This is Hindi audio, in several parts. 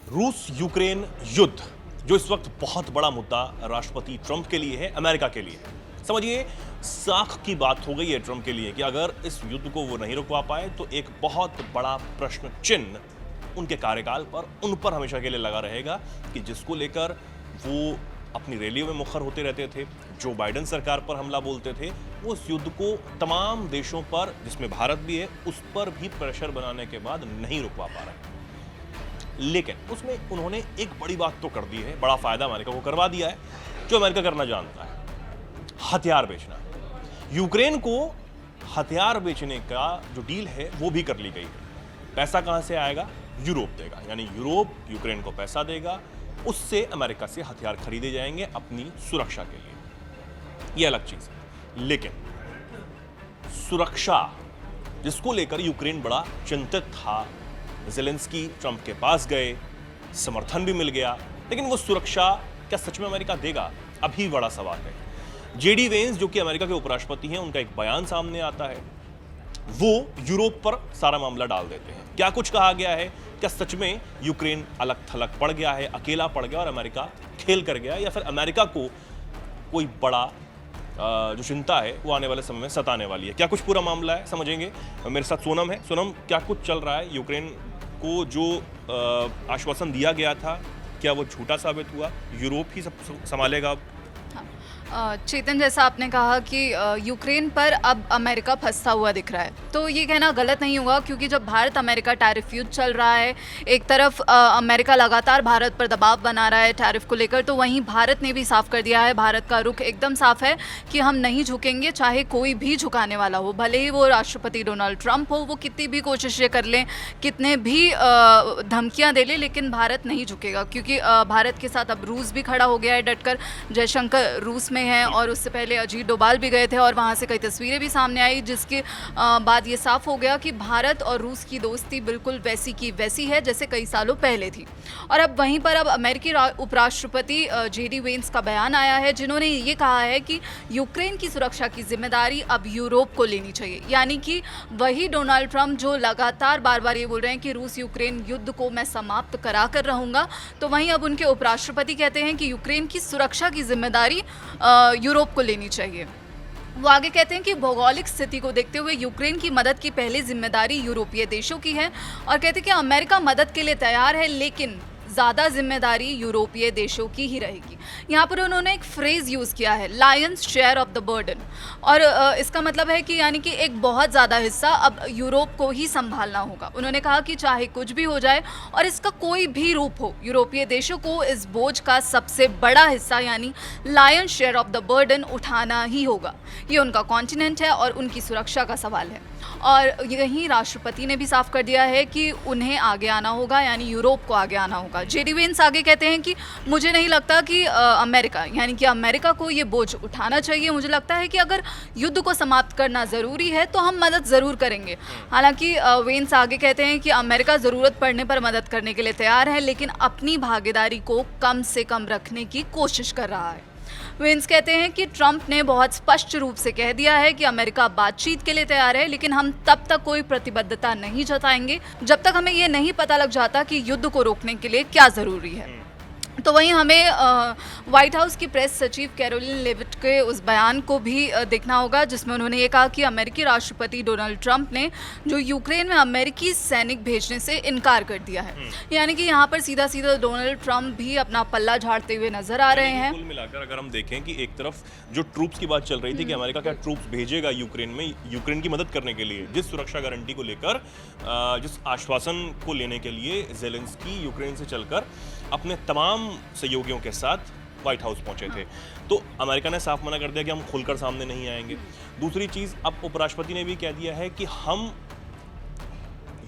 रूस यूक्रेन युद्ध जो इस वक्त बहुत बड़ा मुद्दा राष्ट्रपति ट्रंप के लिए है, अमेरिका के लिए है। समझिए साख की बात हो गई है ट्रंप के लिए कि अगर इस युद्ध को वो नहीं रुकवा पाए तो एक बहुत बड़ा प्रश्न चिन्ह उनके कार्यकाल पर उन पर हमेशा के लिए लगा रहेगा कि जिसको लेकर वो अपनी रैलियों में मुखर होते रहते थे, जो बाइडेन सरकार पर हमला बोलते थे, वो उस युद्ध को तमाम देशों पर, जिसमें भारत भी है, उस पर भी प्रेशर बनाने के बाद नहीं रुकवा पा रहे। लेकिन उसमें उन्होंने एक बड़ी बात तो कर दी है, बड़ा फायदा अमेरिका को करवा दिया है, जो अमेरिका करना जानता है, हथियार बेचना। यूक्रेन को हथियार बेचने का जो डील है वो भी कर ली गई है। पैसा कहां से आएगा? यूरोप देगा, यानी यूरोप यूक्रेन को पैसा देगा, उससे अमेरिका से हथियार खरीदे जाएंगे अपनी सुरक्षा के लिए। यह अलग चीज है। लेकिन सुरक्षा जिसको लेकर यूक्रेन बड़ा चिंतित था, ज़ेलेंस्की ट्रंप के पास गए, समर्थन भी मिल गया, लेकिन वो सुरक्षा क्या सच में अमेरिका देगा? अभी बड़ा सवाल है। जेडी वेंस जो कि अमेरिका के उपराष्ट्रपति हैं, उनका एक बयान सामने आता है, वो यूरोप पर सारा मामला डाल देते हैं। क्या कुछ कहा गया है? क्या सच में यूक्रेन अलग थलग पड़ गया है, अकेला पड़ गया और अमेरिका खेल कर गया, या फिर अमेरिका को कोई बड़ा जो चिंता है वो आने वाले समय में सताने वाली है? क्या कुछ पूरा मामला है, समझेंगे। मेरे साथ सोनम है। सोनम, क्या कुछ चल रहा है? यूक्रेन को जो आश्वासन दिया गया था, क्या वो झूठा साबित हुआ? यूरोप ही सब संभालेगा अब? चेतन, जैसा आपने कहा कि यूक्रेन पर अब अमेरिका फंसा हुआ दिख रहा है, तो ये कहना गलत नहीं हुआ, क्योंकि जब भारत अमेरिका टैरिफ युद्ध चल रहा है, एक तरफ अमेरिका लगातार भारत पर दबाव बना रहा है टैरिफ को लेकर, तो वहीं भारत ने भी साफ कर दिया है, भारत का रुख एकदम साफ है कि हम नहीं झुकेंगे, चाहे कोई भी झुकाने वाला हो, भले ही वो राष्ट्रपति डोनाल्ड ट्रंप हो, वो कितनी भी कोशिशें कर लें, कितने भी धमकियाँ दे लें, लेकिन भारत नहीं झुकेगा, क्योंकि भारत के साथ अब रूस भी खड़ा हो गया है डटकर। जयशंकर रूस में हैं और उससे पहले अजीत डोभाल भी गए थे और वहाँ से कई तस्वीरें भी सामने आई, जिसके बाद ये साफ हो गया कि भारत और रूस की दोस्ती बिल्कुल वैसी की वैसी है जैसे कई सालों पहले थी। और अब वहीं पर अब अमेरिकी उपराष्ट्रपति जेडी वेंस का बयान आया है, जिन्होंने ये कहा है कि यूक्रेन की सुरक्षा की जिम्मेदारी अब यूरोप को लेनी चाहिए, यानी कि वही डोनाल्ड ट्रंप जो लगातार बार बार ये बोल रहे हैं कि रूस यूक्रेन युद्ध को मैं समाप्त करा कर रहूँगा, तो वहीं अब उनके उपराष्ट्रपति कहते हैं कि यूक्रेन की सुरक्षा की जिम्मेदारी यूरोप को लेनी चाहिए। वो आगे कहते हैं कि भौगोलिक स्थिति को देखते हुए यूक्रेन की मदद की पहली जिम्मेदारी यूरोपीय देशों की है, और कहते हैं कि अमेरिका मदद के लिए तैयार है, लेकिन ज़्यादा जिम्मेदारी यूरोपीय देशों की ही रहेगी। यहाँ पर उन्होंने एक फ्रेज़ यूज़ किया है, Lions share of the burden, और इसका मतलब है कि यानी कि एक बहुत ज़्यादा हिस्सा अब यूरोप को ही संभालना होगा। उन्होंने कहा कि चाहे कुछ भी हो जाए और इसका कोई भी रूप हो, यूरोपीय देशों को इस बोझ का सबसे बड़ा हिस्सा यानी Lions share of the burden उठाना ही होगा। ये उनका कॉन्टिनेंट है और उनकी सुरक्षा का सवाल है। और यहीं राष्ट्रपति ने भी साफ कर दिया है कि उन्हें आगे आना होगा, यानी यूरोप को आगे आना होगा। जेडी वेंस आगे कहते हैं कि मुझे नहीं लगता कि अमेरिका, यानी कि अमेरिका को ये बोझ उठाना चाहिए। मुझे लगता है कि अगर युद्ध को समाप्त करना ज़रूरी है तो हम मदद ज़रूर करेंगे। हालांकि वेंस आगे कहते हैं कि अमेरिका ज़रूरत पड़ने पर मदद करने के लिए तैयार है, लेकिन अपनी भागीदारी को कम से कम रखने की कोशिश कर रहा है। वेंस कहते हैं कि ट्रंप ने बहुत स्पष्ट रूप से कह दिया है कि अमेरिका बातचीत के लिए तैयार है, लेकिन हम तब तक कोई प्रतिबद्धता नहीं जताएंगे जब तक हमें ये नहीं पता लग जाता कि युद्ध को रोकने के लिए क्या ज़रूरी है। तो वहीं हमें व्हाइट हाउस की प्रेस सचिव कैरोलिन लेविट के उस बयान को भी देखना होगा, जिसमें उन्होंने ये कहा कि अमेरिकी राष्ट्रपति डोनाल्ड ट्रंप ने जो यूक्रेन में अमेरिकी सैनिक भेजने से इनकार कर दिया है, यानी कि यहाँ पर सीधा सीधा डोनाल्ड ट्रंप भी अपना पल्ला झाड़ते हुए नजर आ रहे हैं। कुल मिलाकर अगर हम देखें कि एक तरफ जो ट्रूप्स की बात चल रही थी कि अमेरिका क्या ट्रूप्स भेजेगा यूक्रेन में, यूक्रेन की मदद करने के लिए, जिस सुरक्षा गारंटी को लेकर, जिस आश्वासन को लेने के लिए ज़ेलेंस्की यूक्रेन से चलकर अपने तमाम सहयोगियों के साथ व्हाइट हाउस पहुंचे थे, तो अमेरिका ने साफ मना कर दिया कि हम खुलकर सामने नहीं आएंगे। दूसरी चीज़, अब उपराष्ट्रपति ने भी कह दिया है कि हम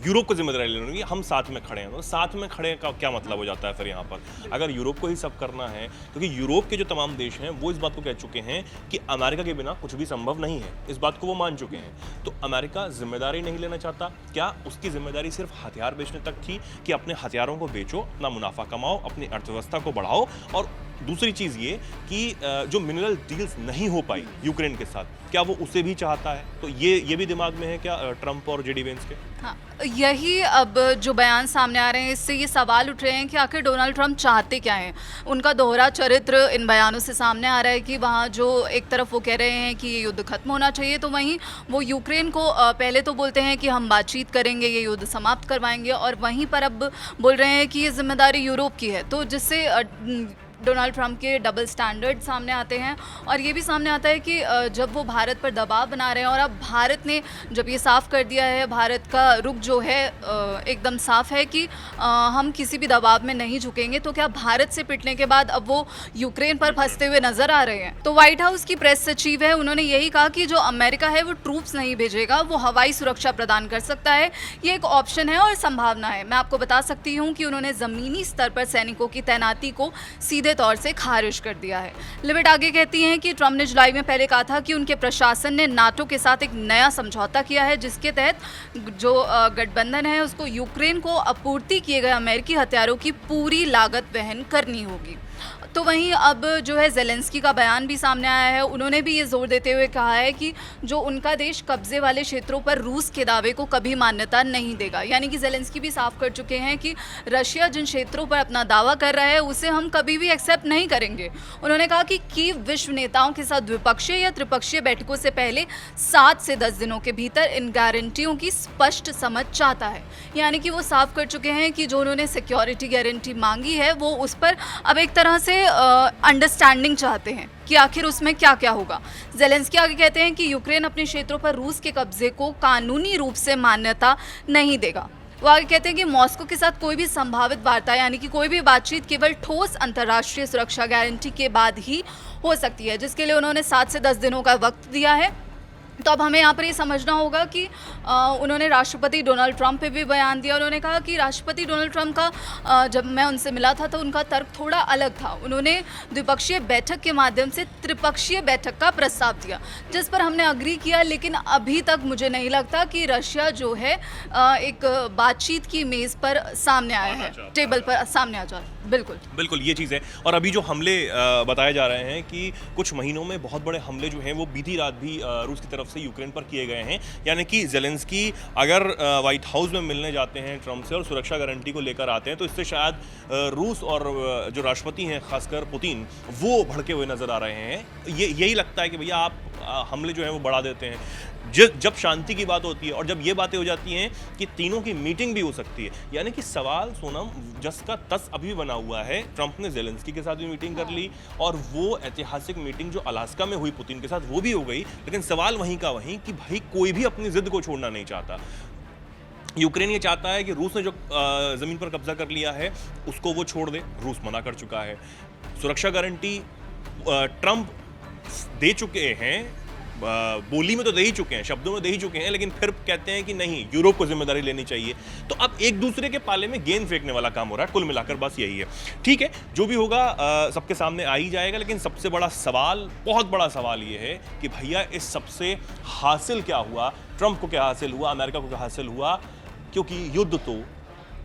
यूरोप को जिम्मेदारी लेनी होगी, हम साथ में खड़े हैं। तो साथ में खड़े का क्या मतलब हो जाता है फिर यहाँ पर? अगर यूरोप को ही सब करना है, क्योंकि यूरोप के जो तमाम देश हैं वो इस बात को कह चुके हैं कि अमेरिका के बिना कुछ भी संभव नहीं है, इस बात को वो मान चुके हैं। तो अमेरिका जिम्मेदारी नहीं लेना चाहता। क्या उसकी जिम्मेदारी सिर्फ हथियार बेचने तक थी कि अपने हथियारों को बेचो, अपना मुनाफा कमाओ, अपनी अर्थव्यवस्था को बढ़ाओ और दूसरी चीज़ ये कि जो मिनरल डील्स नहीं हो पाई यूक्रेन के साथ, क्या वो उसे भी चाहता है? तो ये भी दिमाग में है क्या ट्रंप और जेडी वेंस के? हाँ, यही अब जो बयान सामने आ रहे हैं इससे ये सवाल उठ रहे हैं कि आखिर डोनाल्ड ट्रंप चाहते क्या हैं। उनका दोहरा चरित्र इन बयानों से सामने आ रहा है कि वहाँ जो एक तरफ वो कह रहे हैं कि ये युद्ध खत्म होना चाहिए, तो वहीं वो यूक्रेन को पहले तो बोलते हैं कि हम बातचीत करेंगे, ये युद्ध समाप्त करवाएंगे, और वहीं पर अब बोल रहे हैं कि ये जिम्मेदारी यूरोप की है। तो जिससे डोनाल्ड ट्रंप के डबल स्टैंडर्ड सामने आते हैं, और ये भी सामने आता है कि जब वो भारत पर दबाव बना रहे हैं और अब भारत ने जब ये साफ कर दिया है, भारत का रुख जो है एकदम साफ है कि हम किसी भी दबाव में नहीं झुकेंगे, तो क्या भारत से पिटने के बाद अब वो यूक्रेन पर फंसते हुए नजर आ रहे हैं? तो व्हाइट हाउस की प्रेस सचिव है, उन्होंने यही कहा कि जो अमेरिका है वो ट्रूप्स नहीं भेजेगा, वो हवाई सुरक्षा प्रदान कर सकता है, ये एक ऑप्शन है और संभावना है। मैं आपको बता सकती हूँ कि उन्होंने जमीनी स्तर पर सैनिकों की तैनाती को सीधे तौर से खारिज कर दिया है। लिविट आगे कहती हैं कि ट्रंप ने जुलाई में पहले कहा था कि उनके प्रशासन ने नाटो के साथ एक नया समझौता किया है, जिसके तहत जो गठबंधन है उसको यूक्रेन को आपूर्ति किए गए अमेरिकी हथियारों की पूरी लागत वहन करनी होगी। तो वहीं अब जो है ज़ेलेंस्की का बयान भी सामने आया है, उन्होंने भी ये जोर देते हुए कहा है कि जो उनका देश कब्जे वाले क्षेत्रों पर रूस के दावे को कभी मान्यता नहीं देगा। यानी कि ज़ेलेंस्की भी साफ कर चुके हैं कि रशिया जिन क्षेत्रों पर अपना दावा कर रहा है उसे हम कभी भी एक्सेप्ट नहीं करेंगे। उन्होंने कहा कि कीव विश्व नेताओं के साथ द्विपक्षीय या त्रिपक्षीय बैठकों से पहले 7 से 10 दिनों के भीतर इन गारंटियों की स्पष्ट समझ चाहता है। यानी कि वो साफ कर चुके हैं कि जो उन्होंने सिक्योरिटी गारंटी मांगी है वो उस पर अब एक तरह से अंडरस्टैंडिंग चाहते हैं कि आखिर उसमें क्या क्या होगा। ज़ेलेंस्की आगे कहते हैं कि यूक्रेन अपने क्षेत्रों पर रूस के कब्जे को कानूनी रूप से मान्यता नहीं देगा। वो आगे कहते हैं कि मॉस्को के साथ कोई भी संभावित वार्ता यानी कि कोई भी बातचीत केवल ठोस अंतर्राष्ट्रीय सुरक्षा गारंटी के बाद ही हो सकती है, जिसके लिए उन्होंने 7 से 10 दिनों का वक्त दिया है। तो अब हमें यहाँ पर ये समझना होगा कि उन्होंने राष्ट्रपति डोनाल्ड ट्रंप पे भी बयान दिया। उन्होंने कहा कि राष्ट्रपति डोनाल्ड ट्रंप का जब मैं उनसे मिला था तो उनका तर्क थोड़ा अलग था। उन्होंने द्विपक्षीय बैठक के माध्यम से त्रिपक्षीय बैठक का प्रस्ताव दिया, जिस पर हमने अग्री किया, लेकिन अभी तक मुझे नहीं लगता कि रशिया जो है एक बातचीत की मेज़ पर सामने आया है, टेबल पर सामने आ जाए। बिल्कुल ये चीज़ है। और अभी जो हमले बताए जा रहे हैं कि कुछ महीनों में बहुत बड़े हमले जो हैं वो बीती रात भी रूस की तरफ से यूक्रेन पर किए गए हैं। यानी कि ज़ेलेंस्की अगर व्हाइट हाउस में मिलने जाते हैं ट्रंप से और सुरक्षा गारंटी को लेकर आते हैं, तो इससे शायद रूस और जो राष्ट्रपति हैं खासकर पुतिन वो भड़के हुए नजर आ रहे हैं। यही लगता है कि भैया आप हमले जो है वो बढ़ा देते हैं। जब शांति की बात होती है और जब ये बातें हो जाती हैं कि तीनों की मीटिंग भी हो सकती है, यानी कि सवाल सोनम जस का तस अभी बना हुआ है। ट्रंप ने ज़ेलेंस्की के साथ भी मीटिंग कर ली और वो ऐतिहासिक मीटिंग जो अलास्का में हुई पुतिन के साथ वो भी हो गई, लेकिन सवाल वहीं का वहीं कि भाई कोई भी अपनी जिद को छोड़ना नहीं चाहता। यूक्रेन ये चाहता है कि रूस ने जो ज़मीन पर कब्जा कर लिया है उसको वो छोड़ दे, रूस मना कर चुका है। सुरक्षा गारंटी ट्रंप दे चुके हैं, बोली में तो दे ही चुके हैं, शब्दों में दे ही चुके हैं, लेकिन फिर कहते हैं कि नहीं, यूरोप को जिम्मेदारी लेनी चाहिए। तो अब एक दूसरे के पाले में गेंद फेंकने वाला काम हो रहा है। कुल मिलाकर बस यही है। ठीक है, जो भी होगा सबके सामने आ ही जाएगा, लेकिन सबसे बड़ा सवाल, बहुत बड़ा सवाल ये है कि भैया इस सबसे हासिल क्या हुआ, ट्रंप को क्या हासिल हुआ, अमेरिका को क्या हासिल हुआ, क्योंकि युद्ध तो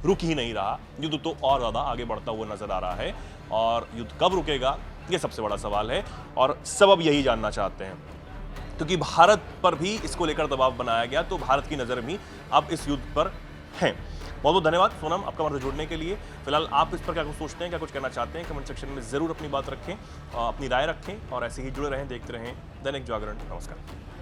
रुक ही नहीं रहा, युद्ध तो और ज़्यादा आगे बढ़ता हुआ नजर आ रहा है। और युद्ध कब रुकेगा, ये सबसे बड़ा सवाल है और सब अब यही जानना चाहते हैं, क्योंकि भारत पर भी इसको लेकर दबाव बनाया गया, तो भारत की नज़र भी अब इस युद्ध पर है। बहुत बहुत धन्यवाद सोनम आपका हमारे साथ जुड़ने के लिए। फिलहाल आप इस पर क्या कुछ सोचते हैं, क्या कुछ कहना चाहते हैं, कमेंट सेक्शन में ज़रूर अपनी बात रखें, अपनी राय रखें और ऐसे ही जुड़े रहें, देखते रहें दैनिक जागरण। नमस्कार।